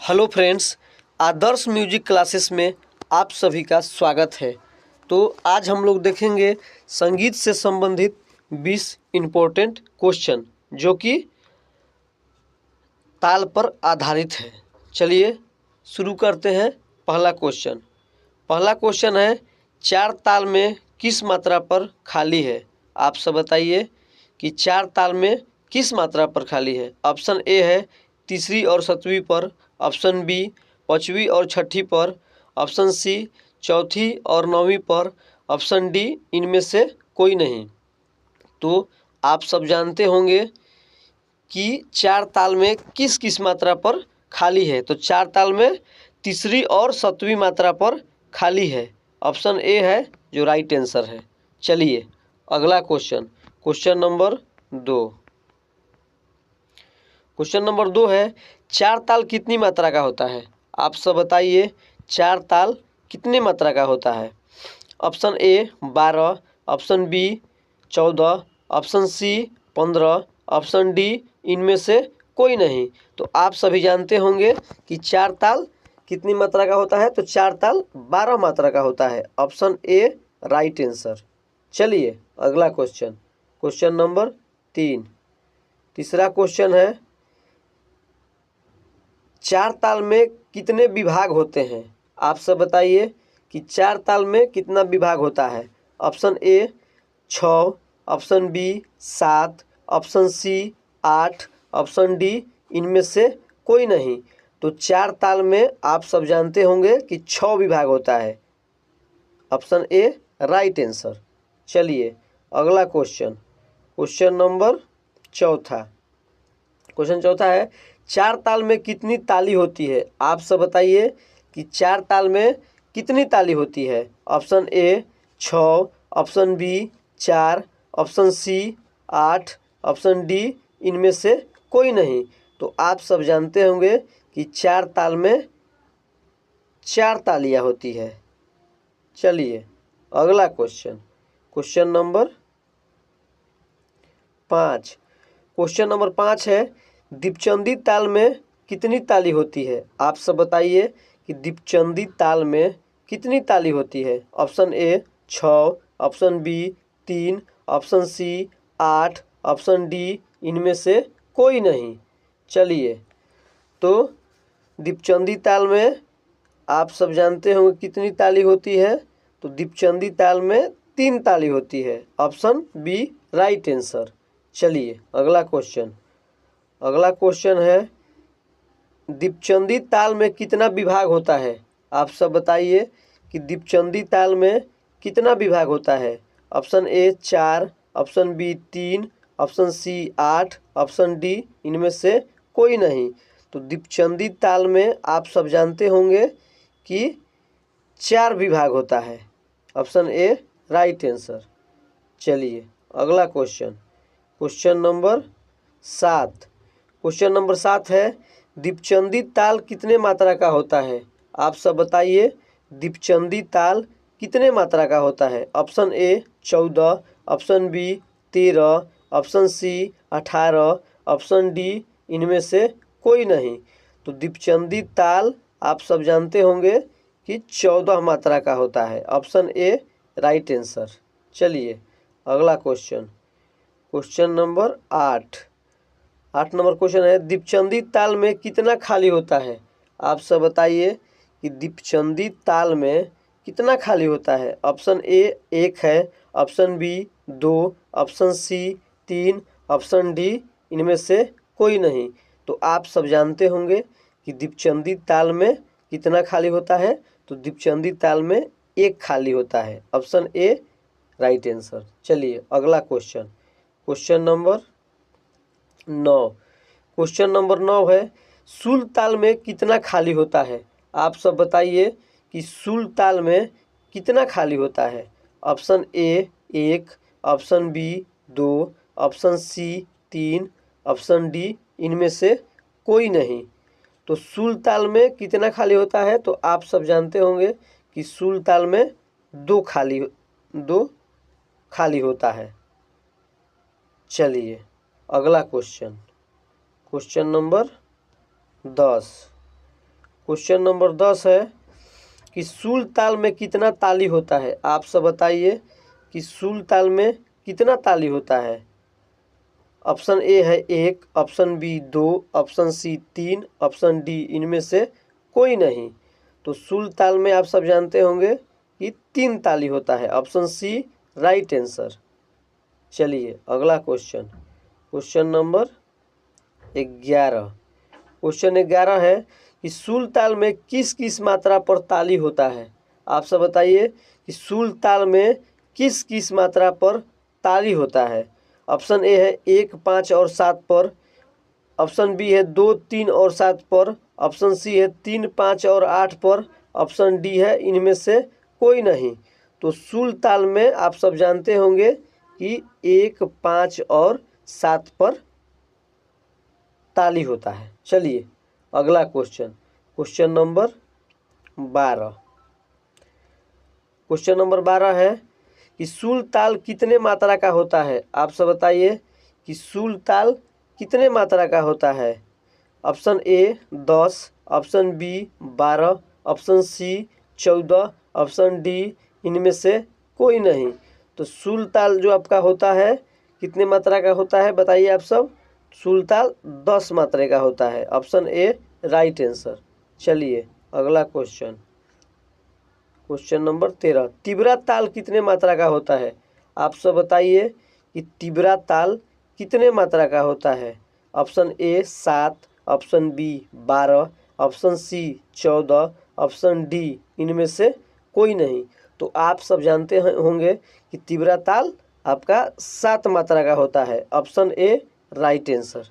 Hello friends, आदर्श music classes में आप सभी का स्वागत है। तो आज हम लोग देखेंगे संगीत से संबंधित 20 इम्पोर्टेंट क्वेश्चन जो कि ताल पर आधारित है। चलिए शुरू करते हैं। पहला क्वेश्चन है, चार ताल में किस मात्रा पर खाली है? आप सब बताइए कि चार ताल में किस मात्रा पर खाली है। ऑप्शन ए है तीसरी और सतवीं पर, ऑप्शन बी पाँचवीं और छठी पर, ऑप्शन सी चौथी और नौवीं पर, ऑप्शन डी इनमें से कोई नहीं। तो आप सब जानते होंगे कि चार ताल में किस किस मात्रा पर खाली है। तो चार ताल में तीसरी और सतवीं मात्रा पर खाली है। ऑप्शन ए है जो राइट आंसर है। चलिए अगला क्वेश्चन नंबर 2। क्वेश्चन नंबर 2 है, चार ताल कितनी मात्रा का होता है? आप सब बताइए, चार ताल कितने मात्रा का होता है? Option A 12, option B 14, option C 15, option D इनमें से कोई नहीं। तो आप सभी जानते होंगे कि चार ताल कितनी मात्रा का होता है। तो चार ताल 12 मात्रा का होता है। ऑप्शन ए राइट आंसर। चलिए अगला क्वेश्चन नंबर 3। तीसरा क्वेश्चन है, चार ताल में कितने विभाग होते हैं? आप सब बताइए कि चार ताल में कितना विभाग होता है। Option A 6, option B 7, option C 8, option D इनमें से कोई नहीं। तो चार ताल में आप सब जानते होंगे कि 6 विभाग होता है। ऑप्शन ए राइट आंसर। चलिए अगला क्वेश्चन नंबर चौथा है, चार ताल में कितनी ताली होती है? आप सब बताइए कि चार ताल में कितनी ताली होती है। Option A 6, option B 4, option C 8, option D इनमें से कोई नहीं। तो आप सब जानते होंगे कि चार ताल में 4 तालियां होती है। चलिए अगला क्वेश्चन नंबर 5। क्वेश्चन नंबर 5 है, दीपचंदी ताल में कितनी ताली होती है? आप सब बताइए कि दीपचंदी ताल में कितनी ताली होती है। Option A 6, option B 3, option C 8, option D इनमें से कोई नहीं। चलिए तो दीपचंदी ताल में आप सब जानते होंगे कितनी ताली होती है। तो दीपचंदी ताल में 3 ताली होती है। Option B right answer. चलिए अगला क्वेश्चन है, दीपचंदी ताल में कितना विभाग होता है? आप सब बताइए कि दीपचंदी ताल में कितना विभाग होता है। Option A 4, option B 3, option C 8, option D इनमें से कोई नहीं। तो दीपचंदी ताल में आप सब जानते होंगे कि 4 विभाग होता है। ऑप्शन ए राइट आंसर। चलिए अगला क्वेश्चन नंबर 7। क्वेश्चन नंबर 7 है, दीपचंदी ताल कितने मात्रा का होता है? आप सब बताइए दीपचंदी ताल कितने मात्रा का होता है। Option A 14, option B 13, option C 18, option D इनमें से कोई नहीं। तो दीपचंदी ताल आप सब जानते होंगे कि 14 मात्रा का होता है। ऑप्शन ए राइट आंसर। चलिए अगला क्वेश्चन नंबर 8 नंबर क्वेश्चन है, दीपचंदी ताल में कितना खाली होता है? आप सब बताइए कि दीपचंदी ताल में कितना खाली होता है। ऑप्शन ए 1 है, option B 2, option C 3, option D इनमें से कोई नहीं। तो आप सब जानते होंगे कि दीपचंदी ताल में कितना खाली होता है। तो दीपचंदी ताल में 1 खाली होता है। ऑप्शन ए राइट आंसर। चलिए अगला क्वेश्चन नंबर 9। क्वेश्चन नंबर 9 है, सुल ताल में कितना खाली होता है? आप सब बताइए कि सुल ताल में कितना खाली होता है। Option A 1, option B 2, option C 3, option D इनमें से कोई नहीं। तो सुल ताल में कितना खाली होता है? तो आप सब जानते होंगे कि सुल ताल में 2 खाली होता है। चलिए अगला क्वेश्चन नंबर 10। क्वेश्चन नंबर 10 है कि सूल ताल में कितना ताली होता है। आप सब बताइए कि सूल ताल में कितना ताली होता है। ऑप्शन ए है 1, option B 2, option C 3, option D इनमें से कोई नहीं। तो सूल ताल में आप सब जानते होंगे कि 3 ताली होता है। Option C right answer. चलिए अगला क्वेश्चन, क्वेश्चन नंबर 11। क्वेश्चन 11 है कि सूल ताल में किस किस मात्रा पर ताली होता है। आप सब बताइए कि सूल ताल में किस किस मात्रा पर ताली होता है। ऑप्शन ए है 1, 5 और 7 पर, ऑप्शन बी है 2, 3 और 7 पर, ऑप्शन सी है 3, 5 और 8 पर, ऑप्शन डी है इनमें से कोई नहीं। तो सूल ताल में आप सब जानते होंगे कि 1, 5 और 7 पर ताली होता है। चलिए अगला question, question number 12। Question number 12 है कि सूल ताल कितने मात्रा का होता है। आप सब बताइए कि सूल ताल कितने मात्रा का होता है। Option A 10, option B 12, option C 14, option D इनमें से कोई नहीं। तो सूल ताल जो आपका होता है कितने मात्रा का होता है बताइए आप सब। सूल ताल 10 मात्रा का होता है। ऑप्शन ए राइट आंसर। चलिए अगला क्वेश्चन, क्वेश्चन नंबर 13। तिबरा ताल कितने मात्रा का होता है। आप सब बताइए कि तिबरा ताल कितने मात्रा का होता है। Option A 7, option B 12, option C 14, option D इनमें से कोई नहीं। तो आप सब जानते होंगे कि तिबरा ताल आपका 7 मात्रा का होता है। ऑप्शन ए राइट आंसर।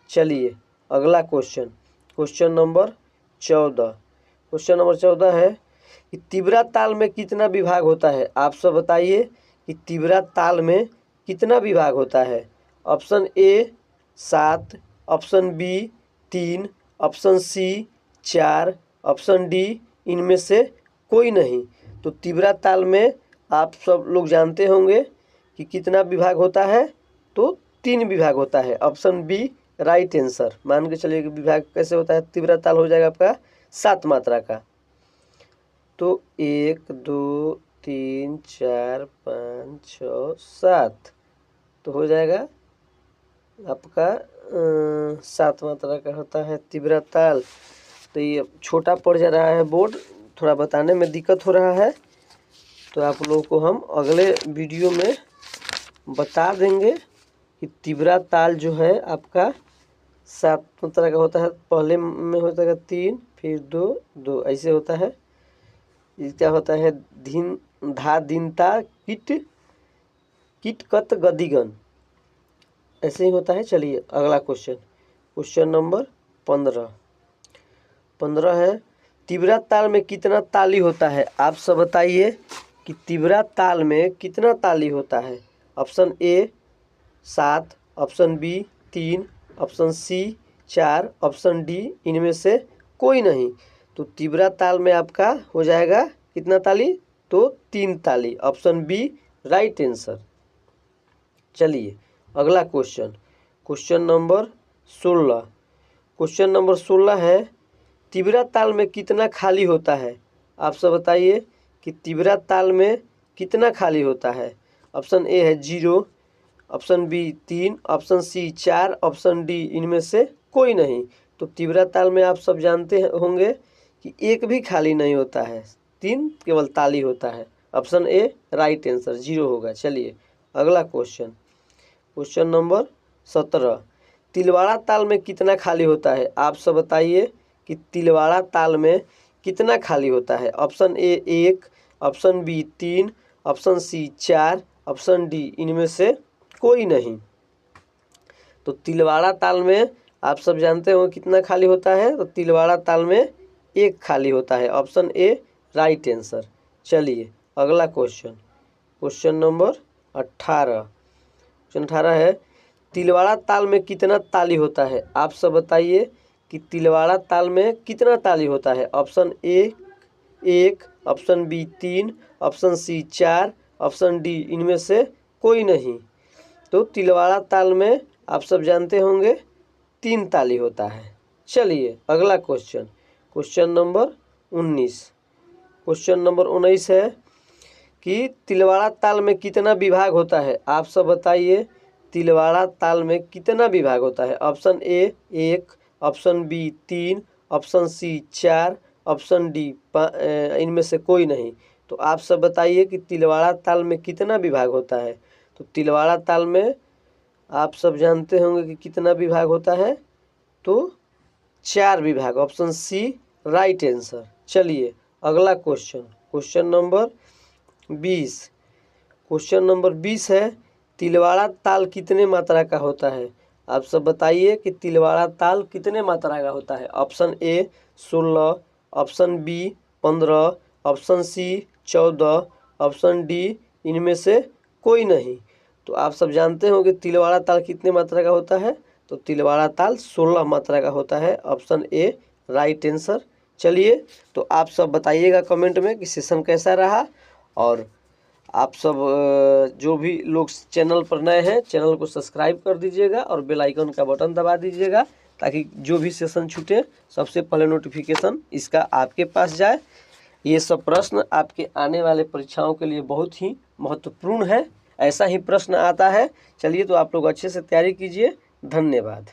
चलिए अगला question, question number 14। Question number 14 है कि तिबरा ताल में कितना विभाग होता है। आप सब बताइए कि तिबरा ताल में कितना विभाग होता है। Option A 7, option B 3, option C 4, option D इनमें से कोई नहीं। तो तिबरा ताल में आप सब लोग जानते होंगे कि कितना विभाग होता है। तो 3 विभाग होता है। Option B right answer. मान के चलिए कि विभाग कैसे होता है। तिबरा ताल हो जाएगा आपका 7 मात्रा का। तो 1, 2, 3, 4, 5, 6, 7 तो हो जाएगा आपका 7 मात्रा का होता है तिबरा ताल। तो ये छोटा पड़ जा रहा है बोर्ड, थोड़ा बताने में दिक्कत हो रहा है। तो आप लोगों को हम अगले वीडियो में बता देंगे कि तिबरा ताल जो है आपका 7 मात्रा का होता है। पहले में होता है 3, फिर 2, 2 ऐसे होता है। क्या होता है धीन धा दीनता किट किट कत गदिगन ऐसे ही होता है। चलिए अगला क्वेश्चन, क्वेश्चन नंबर 15। 15 है तिबरा ताल में कितना ताली होता है। आप सब बताइए कि तिबरा ताल में कितना ताली होता है। Option A 7, option B 3, option C 4, option D इनमें से कोई नहीं। तो तिबरा ताल में आपका हो जाएगा कितना ताली। तो 3 ताली। Option B right answer. चलिए अगला question, question number 16। Question number 16 है तिबरा ताल में कितना खाली होता है। आप सब बताइए कि तिबरा ताल में कितना खाली होता है। ऑप्शन ए है 0, option B 3, option C 4, option D इनमें से कोई नहीं। तो तिबरा ताल में आप सब जानते होंगे कि एक भी खाली नहीं होता है, 3 केवल ताली होता है। ऑप्शन ए राइट आंसर 0 होगा। चलिए अगला क्वेश्चन, क्वेश्चन नंबर 17। तिलवाड़ा ताल में कितना खाली होता है। आप सब बताइए कि तिलवाड़ा ताल में कितना खाली होता है। Option A 1, option B 3, option C 4, option D इनमें से कोई नहीं। तो तिलवाड़ा ताल में आप सब जानते हो कितना खाली होता है। तो तिलवाड़ा ताल में 1 खाली होता है। ऑप्शन ए राइट आंसर। चलिए अगला क्वेश्चन, क्वेश्चन नंबर 18। क्वेश्चन 18 है तिलवाड़ा ताल में कितना ताली होता है। आप सब बताइए कि तिलवाड़ा ताल में कितना ताली होता है। Option A 1, option B 3, option C 4, option D इनमें से कोई नहीं। तो तिलवाड़ा ताल में आप सब जानते होंगे 3 ताली होता है। चलिए अगला question, question number 19। Question number 19 है कि तिलवाड़ा ताल में कितना विभाग होता है? आप सब बताइए, तिलवाड़ा ताल में कितना विभाग होता है? Option A 1, option B 3, option C 4, option D इनमें से कोई नहीं। तो आप सब बताइए कि तिलवाड़ा ताल में कितना विभाग होता है? तो तिलवाड़ा ताल में आप सब जानते होंगे कि कितना विभाग होता है, तो 4 विभाग। Option C right answer. चलिए अगला question, question number 20। Question number 20 है, तिलवाड़ा ताल कितने मात्रा का होता है? आप सब बताइए कि तिलवाड़ा ताल कितने मात्रा का होता है? Option A 16, option B 15, option C 14, option D इनमें से कोई नहीं। तो आप सब जानते हो कि तिलवाड़ा ताल कितने मात्रा का होता है? तो तिलवाड़ा ताल 16 मात्रा का होता है। ऑप्शन ए राइट आंसर। चलिए तो आप सब बताइएगा कमेंट में कि सेशन कैसा रहा, और आप सब जो भी लोग चैनल पर नए हैं चैनल को सब्सक्राइब कर दीजिएगा और बेल आइकन का बटन दबा दीजिएगा, ताकि जो भी सेशन छूटे सबसे पहले नोटिफिकेशन इसका आपके पास जाए। ये सब प्रश्न आपके आने वाले परीक्षाओं के लिए बहुत ही महत्वपूर्ण है। ऐसा ही प्रश्न आता है। चलिए तो आप लोग अच्छे से तैयारी कीजिए। धन्यवाद।